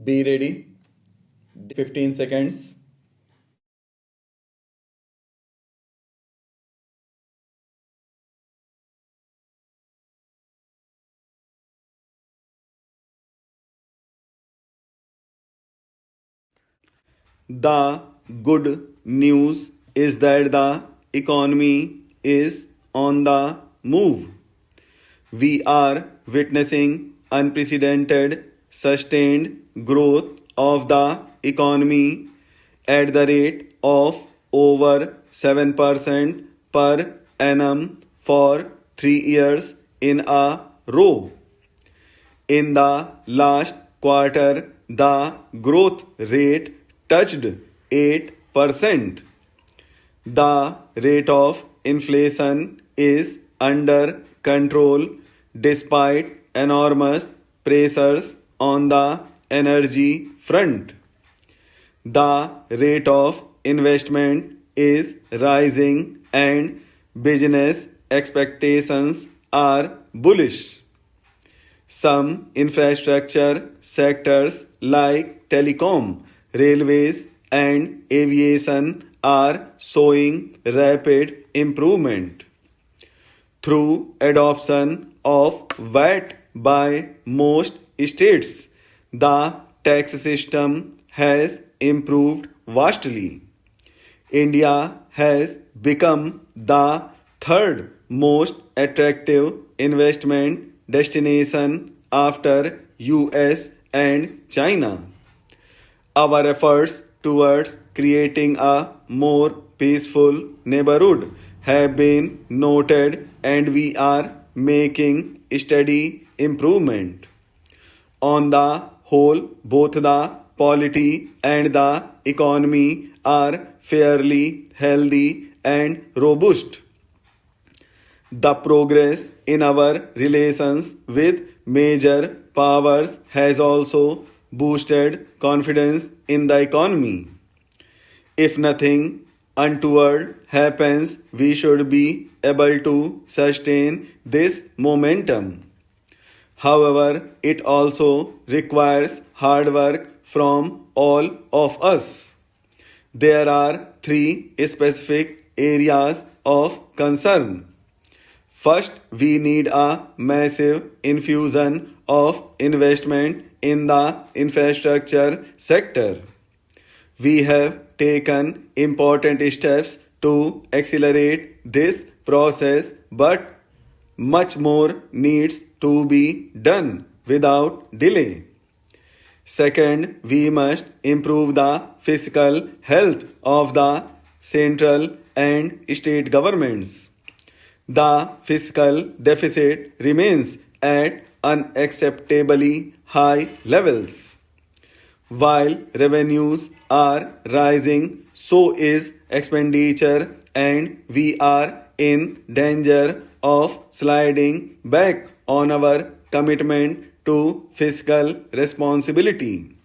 Be ready. 15 seconds. The good news is that the economy is on the move. We are witnessing unprecedented, sustained growth of the economy at the rate of over 7% per annum for 3 years in a row. In the last quarter, the growth rate touched 8%. The rate of inflation is under control despite enormous pressures on the energy front. The rate of investment is rising and business expectations are bullish. Some infrastructure sectors like telecom, railways, and aviation are showing rapid improvement. Through adoption of VAT by most states, the tax system has improved vastly. India has become the third most attractive investment destination after US and China. Our efforts towards creating a more peaceful neighborhood have been noted and we are making steady improvement. On the whole, both the polity and the economy are fairly healthy and robust. The progress in our relations with major powers has also boosted confidence in the economy. If nothing untoward happens, we should be able to sustain this momentum. However, it also requires hard work from all of us. There are three specific areas of concern. First, we need a massive infusion of investment in the infrastructure sector. We have taken important steps to accelerate this process, but much more needs to be done without delay. Second, we must improve the fiscal health of the central and state governments. The fiscal deficit remains at unacceptably high levels. While revenues are rising, so is expenditure, and we are in danger of sliding back on our commitment to fiscal responsibility.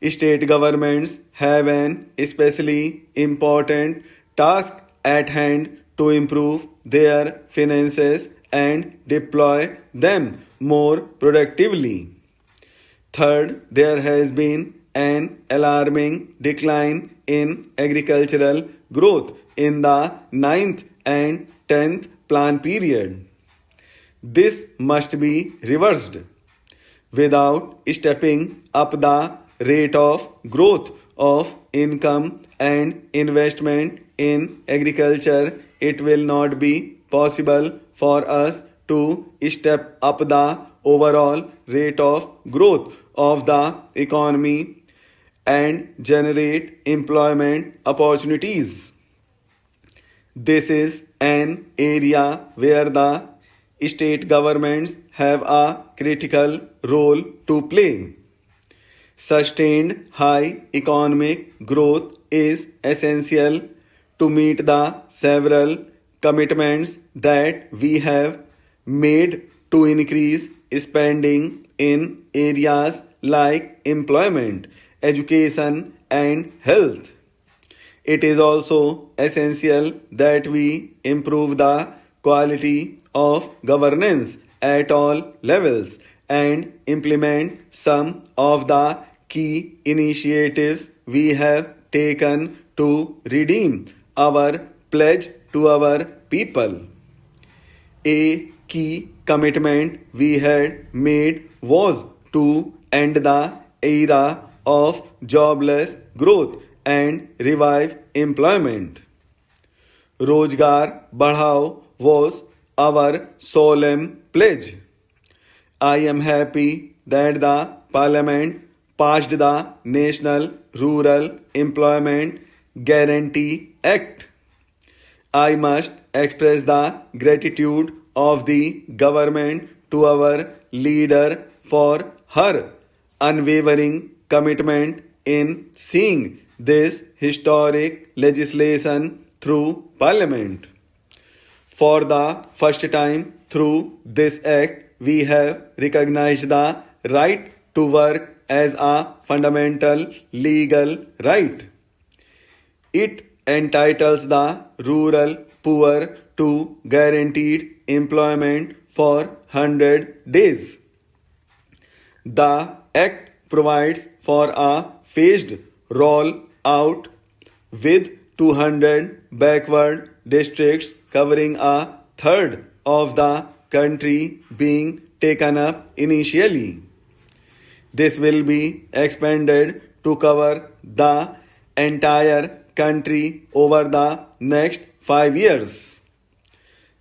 State governments have an especially important task at hand to improve their finances and deploy them more productively. Third, there has been an alarming decline in agricultural growth in the ninth and 10th plan period. This must be reversed. Without stepping up the rate of growth of income and investment in agriculture, it will not be possible for us to step up the overall rate of growth of the economy and generate employment opportunities. This is an area where the state governments have a critical role to play. Sustained high economic growth is essential to meet the several commitments that we have made to increase spending in areas like employment, education, and health. It is also essential that we improve the quality of governance at all levels and implement some of the key initiatives we have taken to redeem our pledge to our people. A key commitment we had made was to end the era of jobless growth and revive employment. Rozgar Badhao was our solemn pledge. I am happy that the Parliament passed the National Rural Employment Guarantee Act. I must express the gratitude of the government to our leader for her unwavering commitment in seeing this historic legislation through Parliament. For the first time through this act, we have recognized the right to work as a fundamental legal right. It entitles the rural poor to guaranteed employment for 100 days. The Act provides for a phased roll out with 200 backward districts covering a third of the country being taken up initially. This will be expanded to cover the entire country over the next 5 years.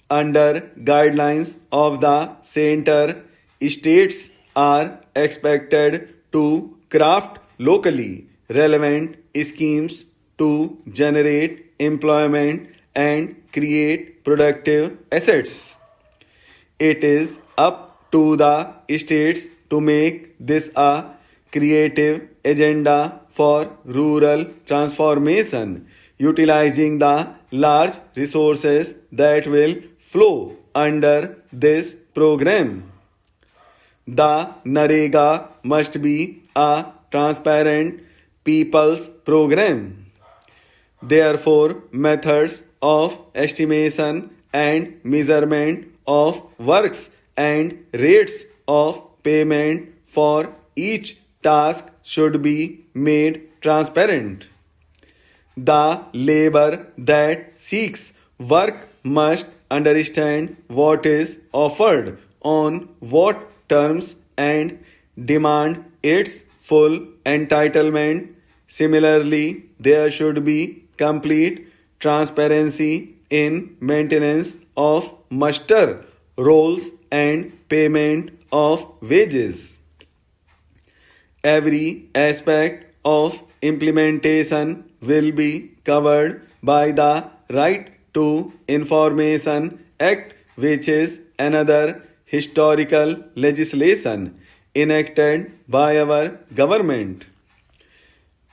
Under guidelines of the center, states are expected to craft locally relevant schemes to generate employment and create productive assets. It is up to the states to make this a creative agenda for rural transformation, utilizing the large resources that will flow under this program. The NREGA must be a transparent people's program. Therefore, methods of estimation and measurement of works and rates of payment for each task should be made transparent. The labor that seeks work must understand what is offered on what terms and demand its full entitlement. Similarly, there should be complete transparency in maintenance of muster rolls and payment of wages. Every aspect of implementation will be covered by the Right to Information Act, which is another historical legislation enacted by our government.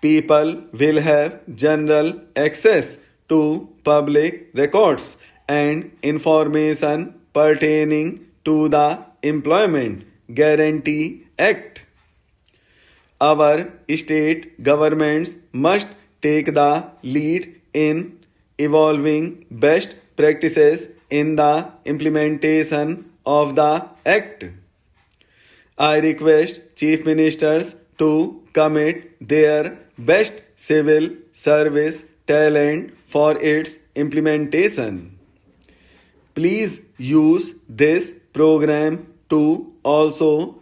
People will have general access to public records and information pertaining to the Employment Guarantee Act. Our state governments must take the lead in evolving best practices in the implementation of the Act. I request Chief Ministers to commit their best civil service talent for its implementation. Please use this program to also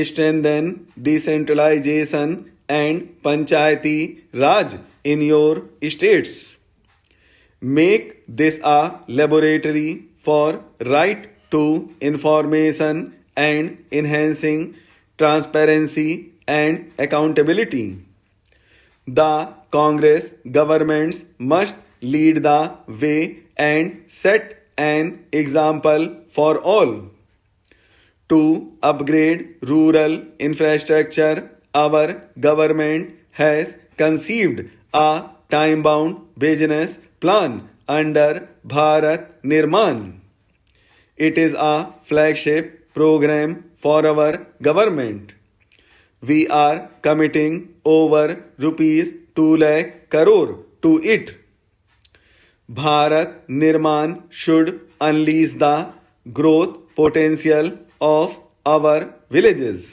strengthen decentralization and Panchayati Raj in your states. Make this a laboratory for right to information and enhancing transparency and accountability. The Congress governments must lead the way and set an example for all. To upgrade rural infrastructure, our government has conceived a time-bound business plan under Bharat Nirman. It is a flagship program for our government. We are committing over rupees 2 lakh crore to it. Bharat Nirman should unleash the growth potential of our villages.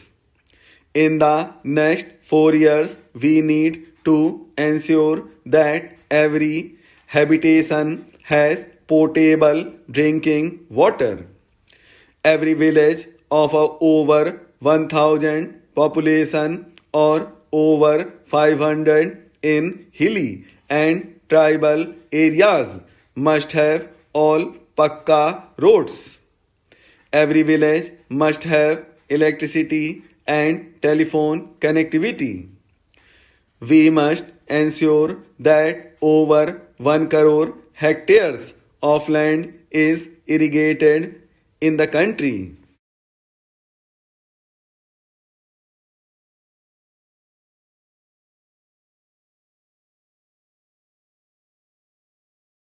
In the next 4 years, we need to ensure that every habitation has potable drinking water. Every village of a over 1000 population or over 500 in hilly and tribal areas must have all Pakka roads. Every village must have electricity and telephone connectivity. We must ensure that over 1 crore hectares of land is irrigated in the country.